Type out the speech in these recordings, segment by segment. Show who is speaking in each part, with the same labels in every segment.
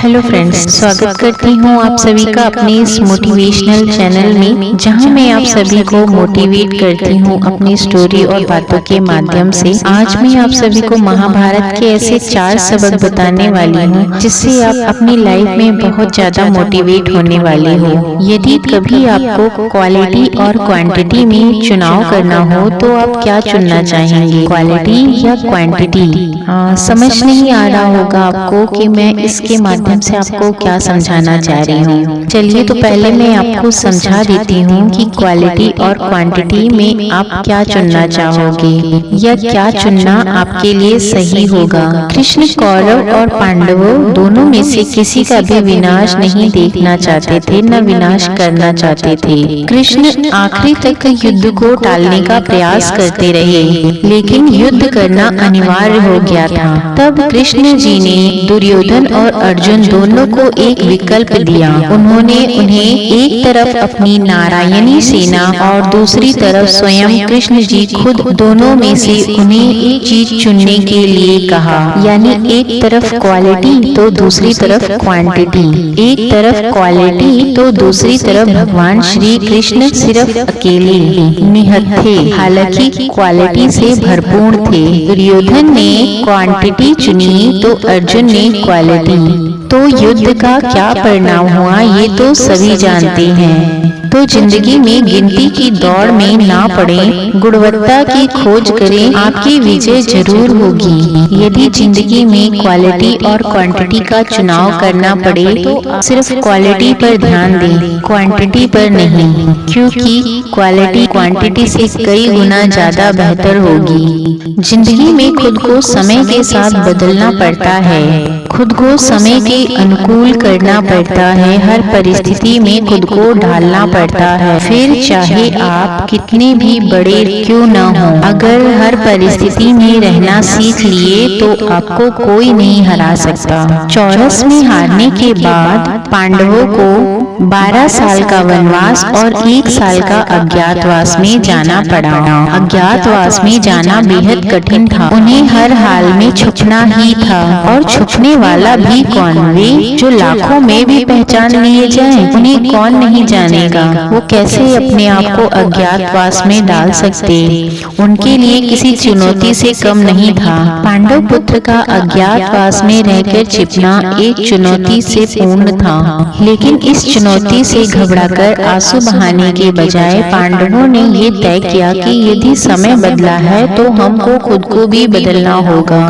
Speaker 1: Hello friends, स्वागत करती हूँ आप सभी का अपने इस मोटिवेशनल चैनल में, जहाँ मैं आप सभी को मोटिवेट करती हूँ अपनी स्टोरी और बातों के माध्यम से। आज मैं आप सभी को महाभारत के ऐसे 4 सबक बताने वाली हूँ जिससे आप अपनी लाइफ में बहुत ज्यादा मोटिवेट होने वाले हो। यदि कभी आपको क्वालिटी और क्वांटिटी में चुनाव करना हो तो आप क्या चुनना चाहेंगे, क्वालिटी या क्वांटिटी? समझ नहीं आ रहा होगा आपको कि मैं इसके माध्यम से आपको क्या समझाना चाह रही हूँ। चलिए तो पहले मैं आपको समझा देती हूँ कि क्वालिटी और क्वांटिटी में आप क्या चुनना चाहोगे या क्या चुनना आपके लिए सही होगा। कृष्ण कौरव और पांडवों दोनों में से किसी का भी विनाश नहीं देखना चाहते थे, न विनाश करना चाहते थे। कृष्ण आखिरी तक युद्ध को टालने का प्रयास करते रहे, लेकिन युद्ध करना अनिवार्य हो गया था। तब कृष्ण जी ने दुर्योधन और अर्जुन दोनों को एक विकल्प दिया। उन्होंने उन्हें एक तरफ अपनी नारायणी सेना और दूसरी तरफ स्वयं कृष्ण जी खुद, दोनों में से उन्हें एक चीज चुनने के लिए कहा। यानी एक तरफ क्वालिटी तो दूसरी तरफ क्वांटिटी, एक तरफ क्वालिटी तो दूसरी तरफ भगवान श्री कृष्ण सिर्फ अकेले निहत थे, हालांकि क्वालिटी से भरपूर थे। दुर्योधन ने क्वांटिटी चुनी तो अर्जुन ने क्वालिटी। तो युद्ध का क्या परिणाम हुआ ये तो सभी जानते हैं। तो जिंदगी में गिनती की दौड़ में ना पड़े, गुणवत्ता की खोज करें, आपकी विजय जरूर होगी। यदि जिंदगी में क्वालिटी और क्वांटिटी का चुनाव करना पड़े तो सिर्फ क्वालिटी पर ध्यान दें, क्वांटिटी पर नहीं, क्योंकि क्वालिटी क्वांटिटी से कई गुना ज्यादा बेहतर होगी। जिंदगी में खुद को समय के साथ बदलना पड़ता है, खुद को समय के अनुकूल करना पड़ता है, हर परिस्थिति में खुद को ढालना पड़ता है। फिर चाहे आप कितने भी बड़े क्यों न हो, अगर हर परिस्थिति में रहना सीख लिए तो आपको कोई नहीं हरा सकता। चौरस में हारने के बाद पांडवों को 12 साल का वनवास और 1 साल का अज्ञातवास में जाना पड़ा। अज्ञातवास में जाना बेहद कठिन था, उन्हें हर हाल में छुपना ही था। और छुपने वाला भी कौन? वे जो लाखों में भी पहचान लिए जाएं, उन्हें कौन नहीं जानेगा। वो कैसे अपने आप को अज्ञातवास में डाल सकते? उनके लिए किसी चुनौती से कम नहीं था। पांडव पुत्र का अज्ञातवास में रहकर छिपना एक चुनौती से पूर्ण था, लेकिन इस चुनौती से घबराकर आंसू बहाने के बजाय पांडवों ने ये तय किया कि यदि समय बदला है तो हमको खुद को भी बदलना होगा।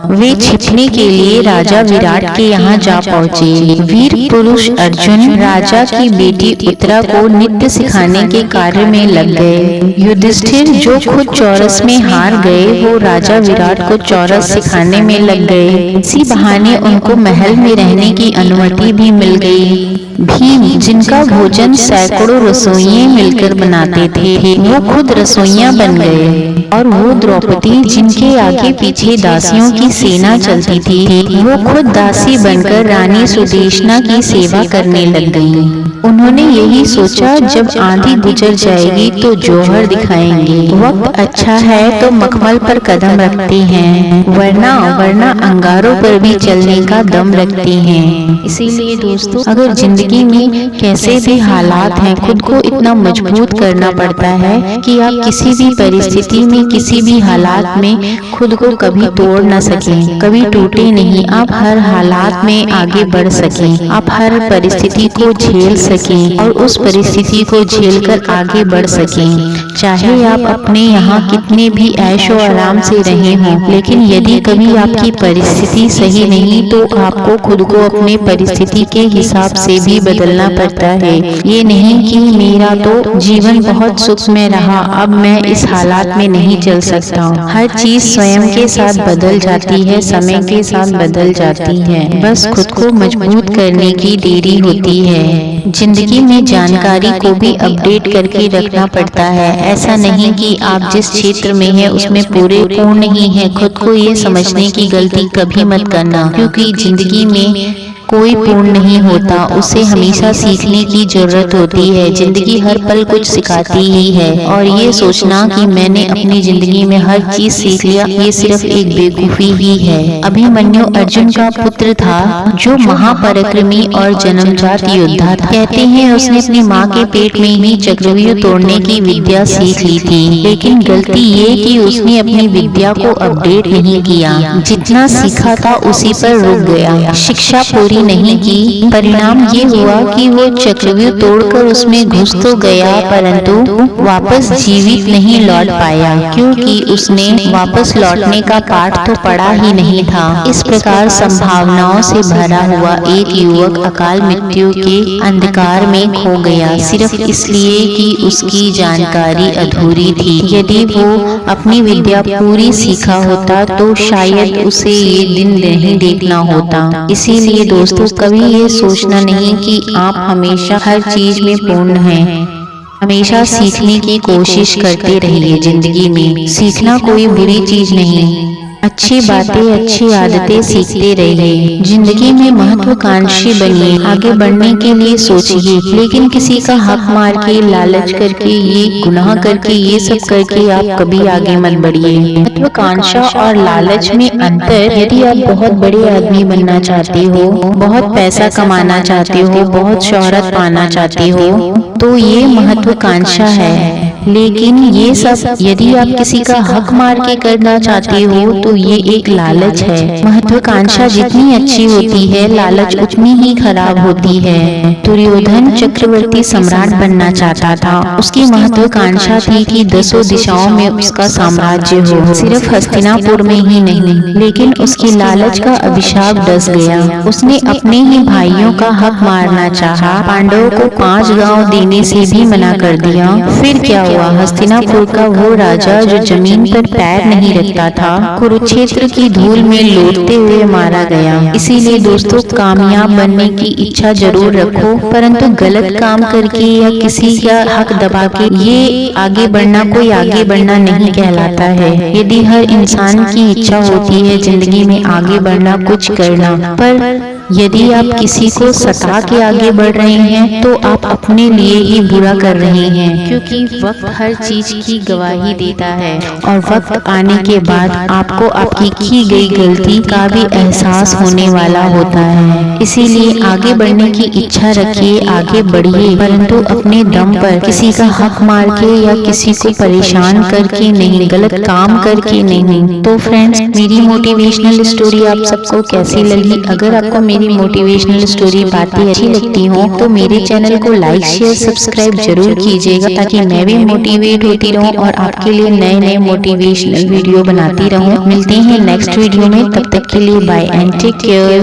Speaker 1: वे छिपने के लिए राजा विराट के यहाँ जा पहुँचे। वीर पुरुष अर्जुन राजा की बेटी उत्तरा को नृत्य सिखाने के कार्य में लग गए। युधिष्ठिर जो खुद चौरस में हार गए, वो राजा विराट को चौरस सिखाने में लग गए। इसी बहाने उनको महल में रहने की अनुमति भी मिल गई। भीम जिनका भोजन सैकड़ों रसोइये मिलकर बनाते थे, वो खुद रसोइया बन गए। और वो द्रौपदी जिनके आगे पीछे दासियों की सेना चलती थी, वो खुद दासी बनकर रानी सुदेशना की सेवा करने लग गईं। उन्होंने यही सोचा, जब आंधी गुजर जाएगी तो जौहर दिखाएंगे, वक्त अच्छा है तो मखमल पर कदम रखते हैं, वरना अंगारों पर भी चलने का दम रखते हैं। इसीलिए दोस्तों, अगर जिंदगी में कैसे भी हालात हैं, खुद को इतना मजबूत करना पड़ता है कि आप किसी भी परिस्थिति में, किसी भी हालात में खुद को कभी तोड़ न सकें, कभी टूटे नहीं। आप हर हालात में आगे बढ़ सकें, आप हर परिस्थिति को झेल सकें और उस परिस्थिति को झेलकर आगे बढ़ सकें। चाहे आप अपने यहाँ कितने भी ऐशो आराम से रहे हों, लेकिन यदि कभी आपकी परिस्थिति सही नहीं तो आपको खुद को अपने परिस्थिति के हिसाब से भी बदलना पड़ता है। ये नहीं कि मेरा तो जीवन बहुत सुखमय रहा, अब मैं इस हालात में नहीं चल सकता हूँ। हर चीज स्वयं के साथ बदल जाती है, समय के साथ बदल जाती है, बस खुद को मजबूत करने की देरी होती है। जिंदगी में जानकारी को भी अपडेट करके रखना पड़ता है। ऐसा नहीं कि आप जिस क्षेत्र में हैं उसमें पूरे पूर्ण ही हैं। खुद को ये समझने की गलती कभी मत करना, क्योंकि जिंदगी में कोई पूर्ण नहीं होता, उसे हमेशा सीखने की जरूरत होती है। जिंदगी हर पल कुछ सिखाती ही है और ये सोचना कि मैंने अपनी जिंदगी में हर चीज सीख लिया, ये सिर्फ एक बेवकूफी ही है। अभिमन्यु अर्जुन का पुत्र था जो महापराक्रमी और जन्मजात योद्धा था। कहते हैं उसने अपनी माँ के पेट में ही चक्रव्यूह तोड़ने की विद्या सीख ली थी, लेकिन गलती ये कि उसने अपनी विद्या को अपडेट नहीं किया। जितना सीखा था उसी पर रुक गया, शिक्षा पूरी नहीं की। परिणाम ये हुआ कि वो चक्रव्यूह तोड़कर उसमें घुस तो गया, परंतु वापस जीवित नहीं लौट पाया, क्योंकि उसने वापस लौटने का पाठ तो पढ़ा ही नहीं था। इस प्रकार संभावनाओं से भरा हुआ एक युवक अकाल मृत्यु के अंधकार में खो गया, सिर्फ इसलिए कि उसकी जानकारी अधूरी थी। यदि वो अपनी विद्या पूरी सीखा होता तो शायद उसे ये दिन नहीं देखना होता। इसीलिए दोस्तों, कभी ये सोचना नहीं कि आप हमेशा हर चीज में पूर्ण हैं। हमेशा सीखने की कोशिश करते रहिए। जिंदगी में सीखना कोई बुरी चीज नहीं, अच्छी बातें, अच्छी आदतें सीखते रहिए। जिंदगी में महत्वाकांक्षी बनिए, आगे बढ़ने के लिए सोचिए, लेकिन किसी का हक मार के, लालच करके, ये गुनाह करके, ये सब करके आप कभी आगे मत बढ़िए। महत्वाकांक्षा और लालच में अंतर। यदि आप बहुत बड़े आदमी बनना चाहते हो, बहुत पैसा कमाना चाहते हो, बहुत शोहरत पाना चाहते हो, तो ये महत्वाकांक्षा है। लेकिन ये सब यदि आप किसी का हक मार के करना चाहते हो तो ये एक लालच है। महत्वाकांक्षा जितनी अच्छी होती है, लालच उतनी ही खराब होती है। दुर्योधन चक्रवर्ती सम्राट बनना चाहता था। उसकी महत्वाकांक्षा थी कि 10 दिशाओं में उसका साम्राज्य हो, सिर्फ हस्तिनापुर में ही नहीं। लेकिन उसकी लालच का अभिशाप डस गया। उसने अपने ही भाइयों का हक मारना चाहा, पांडवों को 5 गांव देने से भी मना कर दिया। फिर क्या हुआ? हस्तिनापुर का वो राजा जो जमीन पर पैर नहीं रखता था, कुरुक्षेत्र की धूल में लोटते हुए मारा गया। इसीलिए दोस्तों, कामयाब बनने की इच्छा जरूर रखो, परंतु गलत काम करके या किसी का हक दबा के ये आगे बढ़ना कोई आगे बढ़ना नहीं कहलाता है। यदि हर इंसान की इच्छा होती है जिंदगी में आगे बढ़ना, कुछ करना, पर यदि आप किसी को सता के आगे बढ़ रहे हैं तो आप अपने लिए ही बुरा कर रहे हैं, क्योंकि वक्त हर चीज की गवाही देता है और वक्त आने के बाद आपको आपकी की गई गलती का भी एहसास होने वाला होता है। इसीलिए आगे बढ़ने की इच्छा रखिए, आगे बढ़िए, परंतु अपने दम पर, किसी का हक मार के या किसी को परेशान करके नहीं, गलत काम करके नहीं। तो फ्रेंड्स, मेरी मोटिवेशनल स्टोरी आप सबको कैसी लगी? अगर आपको मेरी मोटिवेशनल स्टोरी बातें अच्छी लगती हो तो मेरे चैनल को लाइक, शेयर, सब्सक्राइब जरूर कीजिएगा, ताकि मैं भी मोटिवेट होती रहूं और आपके लिए नए नए मोटिवेशनल वीडियो बनाती रहूं। मिलते हैं नेक्स्ट वीडियो में, तब तक के लिए बाय एंड टेक केयर।